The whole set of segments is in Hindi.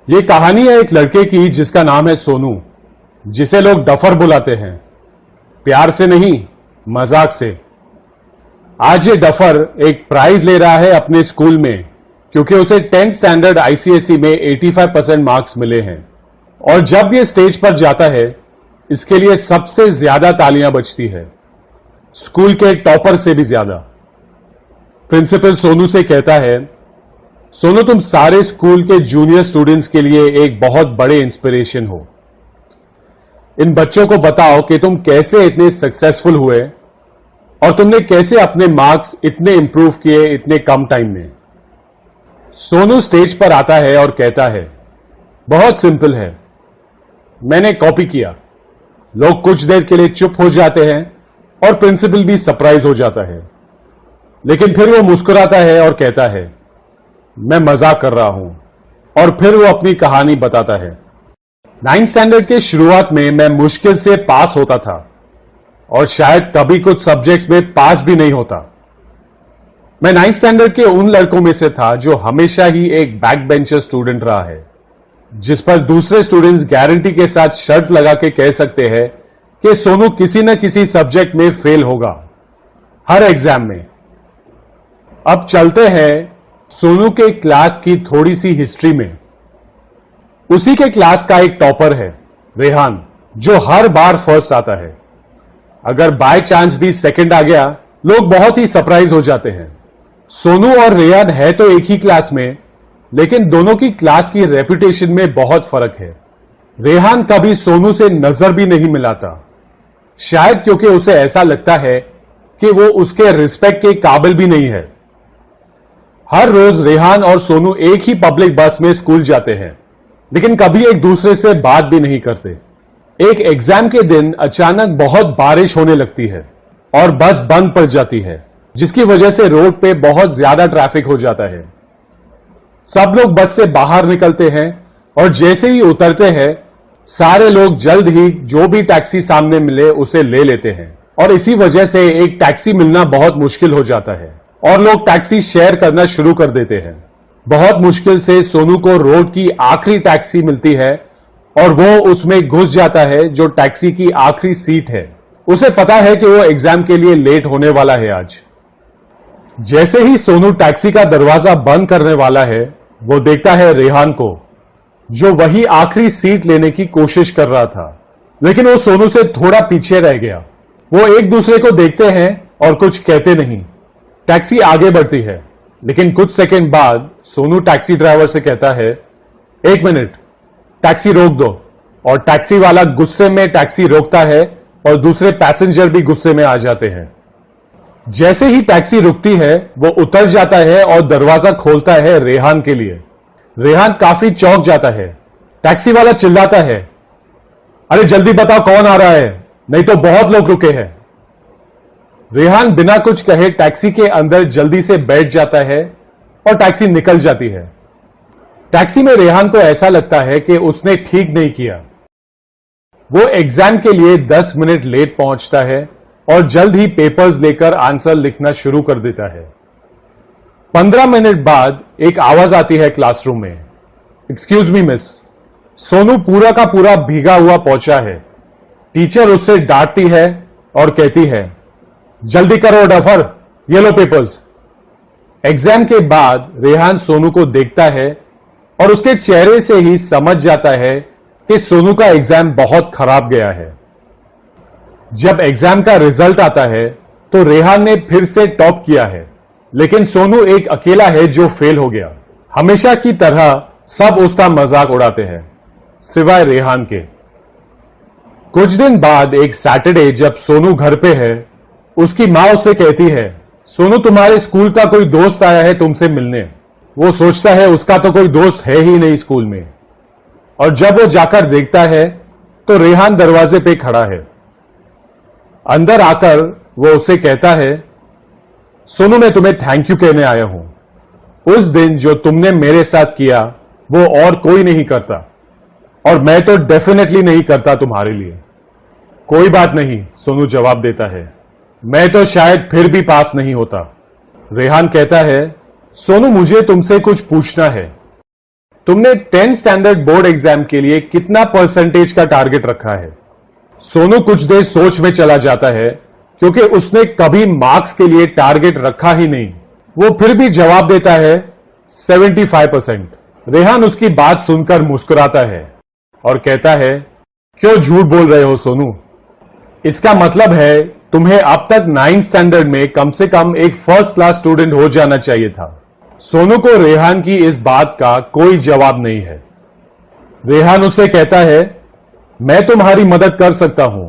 ये कहानी है एक लड़के की जिसका नाम है सोनू, जिसे लोग डफर बुलाते हैं। प्यार से नहीं, मजाक से। आज ये डफर एक प्राइज ले रहा है अपने स्कूल में, क्योंकि उसे 10th स्टैंडर्ड आईसीएसई में 85% मार्क्स मिले हैं। और जब ये स्टेज पर जाता है, इसके लिए सबसे ज्यादा तालियां बजती है, स्कूल के टॉपर से भी ज्यादा। प्रिंसिपल सोनू से कहता है, सोनू तुम सारे स्कूल के जूनियर स्टूडेंट्स के लिए एक बहुत बड़े इंस्पिरेशन हो। इन बच्चों को बताओ कि तुम कैसे इतने सक्सेसफुल हुए और तुमने कैसे अपने मार्क्स इतने इंप्रूव किए इतने कम टाइम में। सोनू स्टेज पर आता है और कहता है, बहुत सिंपल है, मैंने कॉपी किया। लोग कुछ देर के लिए चुप हो जाते हैं और प्रिंसिपल भी सरप्राइज हो जाता है, लेकिन फिर वो मुस्कुराता है और कहता है, मैं मजाक कर रहा हूं। और फिर वो अपनी कहानी बताता है। 9th स्टैंडर्ड के शुरुआत में मैं मुश्किल से पास होता था और शायद कभी कुछ सब्जेक्ट्स में पास भी नहीं होता। मैं 9th स्टैंडर्ड के उन लड़कों में से था जो हमेशा ही एक बैक बेंचर स्टूडेंट रहा है, जिस पर दूसरे स्टूडेंट्स गारंटी के साथ शर्त लगा के कह सकते हैं कि सोनू किसी न किसी सब्जेक्ट में फेल होगा, हर एग्जाम में। अब चलते हैं सोनू के क्लास की थोड़ी सी हिस्ट्री में। उसी के क्लास का एक टॉपर है, रेहान, जो हर बार फर्स्ट आता है। अगर बाय चांस भी सेकंड आ गया, लोग बहुत ही सरप्राइज हो जाते हैं। सोनू और रेहान है तो एक ही क्लास में, लेकिन दोनों की क्लास की रेपुटेशन में बहुत फर्क है। रेहान कभी सोनू से नजर भी नहीं मिलाता, शायद क्योंकि उसे ऐसा लगता है कि वो उसके रिस्पेक्ट के काबिल भी नहीं है। हर रोज रेहान और सोनू एक ही पब्लिक बस में स्कूल जाते हैं, लेकिन कभी एक दूसरे से बात भी नहीं करते। एक एग्जाम के दिन अचानक बहुत बारिश होने लगती है और बस बंद पड़ जाती है, जिसकी वजह से रोड पे बहुत ज्यादा ट्रैफिक हो जाता है। सब लोग बस से बाहर निकलते हैं और जैसे ही उतरते हैं, सारे लोग जल्द ही जो भी टैक्सी सामने मिले उसे ले लेते हैं। और इसी वजह से एक टैक्सी मिलना बहुत मुश्किल हो जाता है और लोग टैक्सी शेयर करना शुरू कर देते हैं। बहुत मुश्किल से सोनू को रोड की आखिरी टैक्सी मिलती है और वो उसमें घुस जाता है, जो टैक्सी की आखिरी सीट है। उसे पता है कि वो एग्जाम के लिए लेट होने वाला है आज। जैसे ही सोनू टैक्सी का दरवाजा बंद करने वाला है, वो देखता है रेहान को, जो वही आखिरी सीट लेने की कोशिश कर रहा था, लेकिन वो सोनू से थोड़ा पीछे रह गया। वो एक दूसरे को देखते हैं और कुछ कहते नहीं। टैक्सी आगे बढ़ती है, लेकिन कुछ सेकंड बाद सोनू टैक्सी ड्राइवर से कहता है, एक मिनट, टैक्सी रोक दो। और टैक्सी वाला गुस्से में टैक्सी रोकता है और दूसरे पैसेंजर भी गुस्से में आ जाते हैं। जैसे ही टैक्सी रुकती है, वो उतर जाता है और दरवाजा खोलता है रेहान के लिए। रेहान काफी चौंक जाता है। टैक्सी वाला चिल्लाता है, अरे जल्दी बताओ कौन आ रहा है, नहीं तो बहुत लोग रुके हैं। रेहान बिना कुछ कहे टैक्सी के अंदर जल्दी से बैठ जाता है और टैक्सी निकल जाती है। टैक्सी में रेहान को ऐसा लगता है कि उसने ठीक नहीं किया। वो एग्जाम के लिए 10 मिनट लेट पहुंचता है और जल्द ही पेपर्स लेकर आंसर लिखना शुरू कर देता है। 15 मिनट बाद एक आवाज आती है क्लासरूम में, एक्सक्यूज मी मिस। सोनू पूरा का पूरा भीगा हुआ पहुंचा है। टीचर उससे डांटती है और कहती है, जल्दी करो डफर, ये लो पेपर्स। एग्जाम के बाद रेहान सोनू को देखता है और उसके चेहरे से ही समझ जाता है कि सोनू का एग्जाम बहुत खराब गया है। जब एग्जाम का रिजल्ट आता है तो रेहान ने फिर से टॉप किया है, लेकिन सोनू एक अकेला है जो फेल हो गया। हमेशा की तरह सब उसका मजाक उड़ाते हैं, सिवाय रेहान के। कुछ दिन बाद एक सैटरडे जब सोनू घर पे है, उसकी मां उससे कहती है, सोनू तुम्हारे स्कूल का कोई दोस्त आया है तुमसे मिलने। वो सोचता है उसका तो कोई दोस्त है ही नहीं स्कूल में, और जब वो जाकर देखता है तो रेहान दरवाजे पे खड़ा है। अंदर आकर वो उससे कहता है, सोनू मैं तुम्हें थैंक यू कहने आया हूं। उस दिन जो तुमने मेरे साथ किया वो और कोई नहीं करता, और मैं तो डेफिनेटली नहीं करता तुम्हारे लिए। कोई बात नहीं, सोनू जवाब देता है, मैं तो शायद फिर भी पास नहीं होता। रेहान कहता है, सोनू मुझे तुमसे कुछ पूछना है। तुमने 10th स्टैंडर्ड बोर्ड एग्जाम के लिए कितना परसेंटेज का टारगेट रखा है? सोनू कुछ देर सोच में चला जाता है क्योंकि उसने कभी मार्क्स के लिए टारगेट रखा ही नहीं। वो फिर भी जवाब देता है 75%। रेहान उसकी बात सुनकर मुस्कुराता है और कहता है, क्यों झूठ बोल रहे हो सोनू? इसका मतलब है तुम्हें अब तक 9th स्टैंडर्ड में कम से कम एक फर्स्ट क्लास स्टूडेंट हो जाना चाहिए था। सोनू को रेहान की इस बात का कोई जवाब नहीं है। रेहान उससे कहता है, मैं तुम्हारी मदद कर सकता हूं।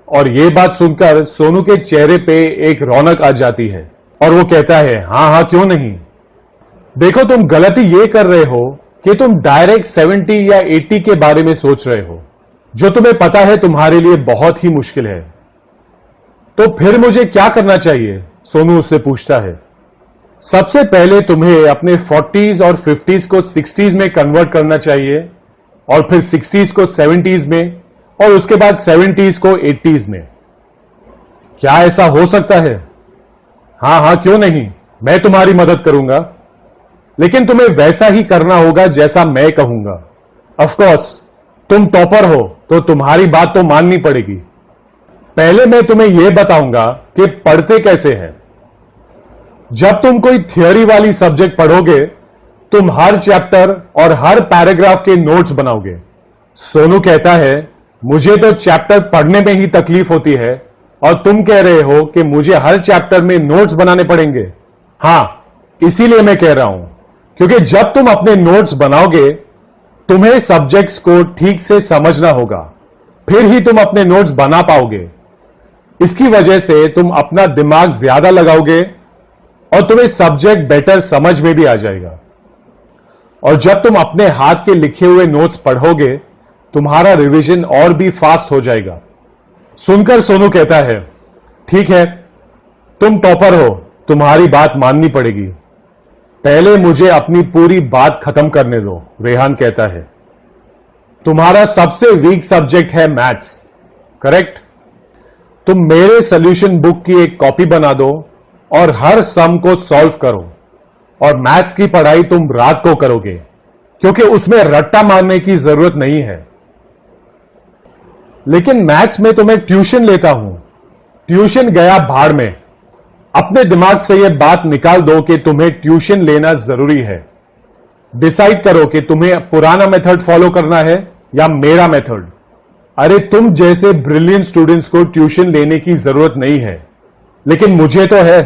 और यह बात सुनकर सोनू के चेहरे पे एक रौनक आ जाती है और वो कहता है, हां हां क्यों नहीं। देखो तुम गलती ये कर रहे हो कि तुम डायरेक्ट 70 या 80 के बारे में सोच रहे हो, जो तुम्हें पता है तुम्हारे लिए बहुत ही मुश्किल है। तो फिर मुझे क्या करना चाहिए? सोनू उससे पूछता है। सबसे पहले तुम्हें अपने 40s और 50s को 60s में कन्वर्ट करना चाहिए और फिर 60s को 70s में और उसके बाद 70s को 80s में। क्या ऐसा हो सकता है? हां हां क्यों नहीं, मैं तुम्हारी मदद करूंगा, लेकिन तुम्हें वैसा ही करना होगा जैसा मैं कहूंगा। ऑफ कोर्स तुम टॉपर हो तो तुम्हारी बात तो माननी पड़ेगी। पहले मैं तुम्हें यह बताऊंगा कि पढ़ते कैसे हैं। जब तुम कोई थियोरी वाली सब्जेक्ट पढ़ोगे, तुम हर चैप्टर और हर पैराग्राफ के नोट्स बनाओगे। सोनू कहता है, मुझे तो चैप्टर पढ़ने में ही तकलीफ होती है और तुम कह रहे हो कि मुझे हर चैप्टर में नोट्स बनाने पड़ेंगे। हां, इसीलिए मैं कह रहा हूं, क्योंकि जब तुम अपने नोट्स बनाओगे, तुम्हें सब्जेक्ट्स को ठीक से समझना होगा, फिर ही तुम अपने नोट्स बना पाओगे। इसकी वजह से तुम अपना दिमाग ज्यादा लगाओगे और तुम्हें सब्जेक्ट बेटर समझ में भी आ जाएगा। और जब तुम अपने हाथ के लिखे हुए नोट्स पढ़ोगे, तुम्हारा रिवीजन और भी फास्ट हो जाएगा। सुनकर सोनू कहता है, ठीक है, तुम टॉपर हो, तुम्हारी बात माननी पड़ेगी। पहले मुझे अपनी पूरी बात खत्म करने दो। रेहान कहता है, तुम्हारा सबसे वीक सब्जेक्ट है मैथ्स, करेक्ट? तुम मेरे सॉल्यूशन बुक की एक कॉपी बना दो और हर सम को सॉल्व करो। और मैथ्स की पढ़ाई तुम रात को करोगे, क्योंकि उसमें रट्टा मारने की जरूरत नहीं है। लेकिन मैथ्स में तो मैं ट्यूशन लेता हूं। ट्यूशन गया भाड़ में। अपने दिमाग से यह बात निकाल दो कि तुम्हें ट्यूशन लेना जरूरी है। डिसाइड करो कि तुम्हें पुराना मेथड फॉलो करना है या मेरा मेथड। अरे तुम जैसे ब्रिलियंट स्टूडेंट्स को ट्यूशन लेने की जरूरत नहीं है, लेकिन मुझे तो है।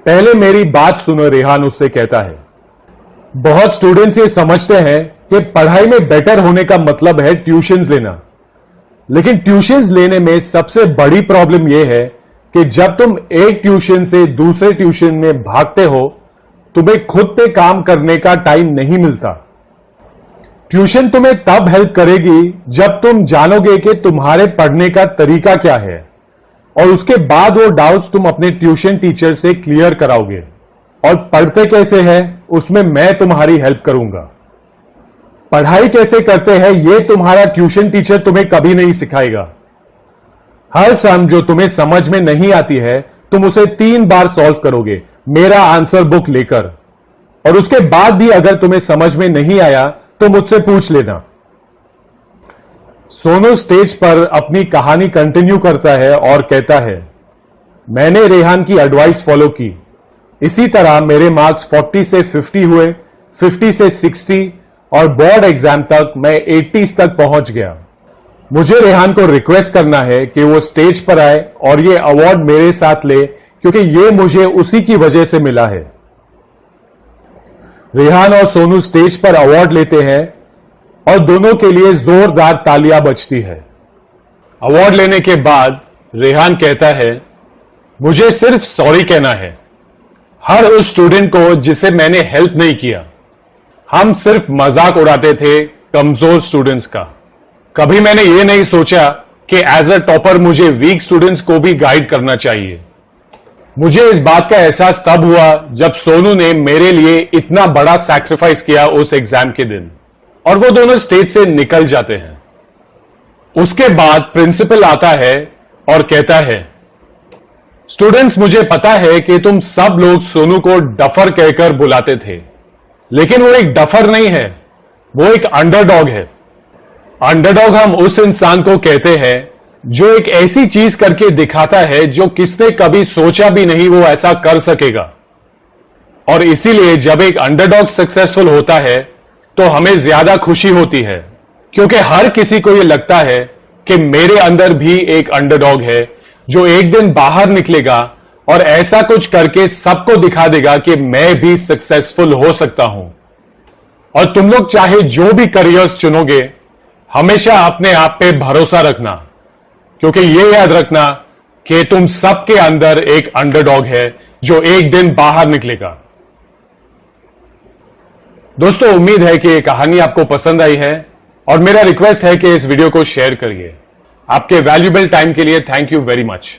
पहले मेरी बात सुनो, रेहान उससे कहता है। बहुत स्टूडेंट्स ये समझते हैं कि पढ़ाई में बेटर होने का मतलब है ट्यूशंस लेना, लेकिन ट्यूशंस लेने में सबसे बड़ी प्रॉब्लम यह है कि जब तुम एक ट्यूशन से दूसरे ट्यूशन में भागते हो, तुम्हें खुद पे काम करने का टाइम नहीं मिलता। ट्यूशन तुम्हें तब हेल्प करेगी जब तुम जानोगे कि तुम्हारे पढ़ने का तरीका क्या है, और उसके बाद वो डाउट्स तुम अपने ट्यूशन टीचर से क्लियर कराओगे। और पढ़ते कैसे हैं उसमें मैं तुम्हारी हेल्प करूंगा। पढ़ाई कैसे करते हैं ये तुम्हारा ट्यूशन टीचर तुम्हें कभी नहीं सिखाएगा। हर सम जो तुम्हें समझ में नहीं आती है, तुम उसे 3 बार सॉल्व करोगे मेरा आंसर बुक लेकर, और उसके बाद भी अगर तुम्हें समझ में नहीं आया तो मुझसे पूछ लेना। सोनू स्टेज पर अपनी कहानी कंटिन्यू करता है और कहता है, मैंने रेहान की एडवाइस फॉलो की। इसी तरह मेरे मार्क्स 40 से 50 हुए, 50 से 60 और बोर्ड एग्जाम तक मैं 80s तक पहुंच गया। मुझे रेहान को रिक्वेस्ट करना है कि वो स्टेज पर आए और ये अवार्ड मेरे साथ ले, क्योंकि ये मुझे उसी की वजह से मिला है। रेहान और सोनू स्टेज पर अवार्ड लेते हैं और दोनों के लिए जोरदार तालियां बजती है। अवार्ड लेने के बाद रेहान कहता है, मुझे सिर्फ सॉरी कहना है हर उस स्टूडेंट को जिसे मैंने हेल्प नहीं किया। हम सिर्फ मजाक उड़ाते थे कमजोर स्टूडेंट्स का। कभी मैंने यह नहीं सोचा कि एज अ टॉपर मुझे वीक स्टूडेंट्स को भी गाइड करना चाहिए। मुझे इस बात का एहसास तब हुआ जब सोनू ने मेरे लिए इतना बड़ा सैक्रिफाइस किया उस एग्जाम के दिन, और वो दोनों स्टेज से निकल जाते हैं। उसके बाद प्रिंसिपल आता है और कहता है, स्टूडेंट्स मुझे पता है कि तुम सब लोग सोनू को डफर कहकर बुलाते थे, लेकिन वो एक डफर नहीं है, वो एक अंडरडॉग है। अंडरडॉग हम उस इंसान को कहते हैं जो एक ऐसी चीज करके दिखाता है जो किसने कभी सोचा भी नहीं वो ऐसा कर सकेगा। और इसीलिए जब एक अंडरडॉग सक्सेसफुल होता है तो हमें ज्यादा खुशी होती है, क्योंकि हर किसी को यह लगता है कि मेरे अंदर भी एक अंडरडॉग है जो एक दिन बाहर निकलेगा और ऐसा कुछ करके सबको दिखा देगा कि मैं भी सक्सेसफुल हो सकता हूं। और तुम लोग चाहे जो भी करियर्स चुनोगे, हमेशा अपने आप पे भरोसा रखना, क्योंकि यह याद रखना कि तुम सबके अंदर एक अंडरडॉग है जो एक दिन बाहर निकलेगा। दोस्तों, उम्मीद है कि यह कहानी आपको पसंद आई है और मेरा रिक्वेस्ट है कि इस वीडियो को शेयर करिए। आपके वैल्यूएबल टाइम के लिए थैंक यू वेरी मच।